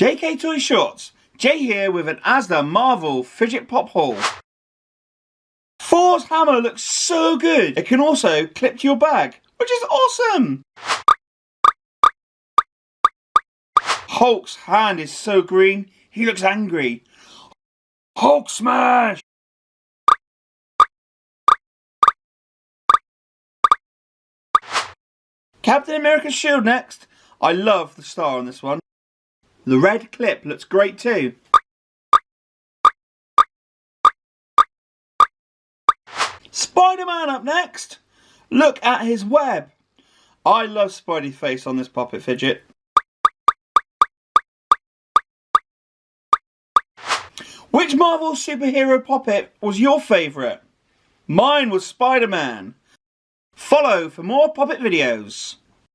JK Toy Shorts. Jay here with an Asda Marvel Fidget Pop haul. Thor's hammer looks so good. It can also clip to your bag, which is awesome. Hulk's hand is so green, he looks angry. Hulk smash! Captain America's shield next. I love the star on this one. The red clip looks great too. Spider-Man up next. Look at his web. I love Spidey face on this Poppet Fidget. Which Marvel superhero Poppet was your favourite? Mine was Spider-Man. Follow for more Poppet videos.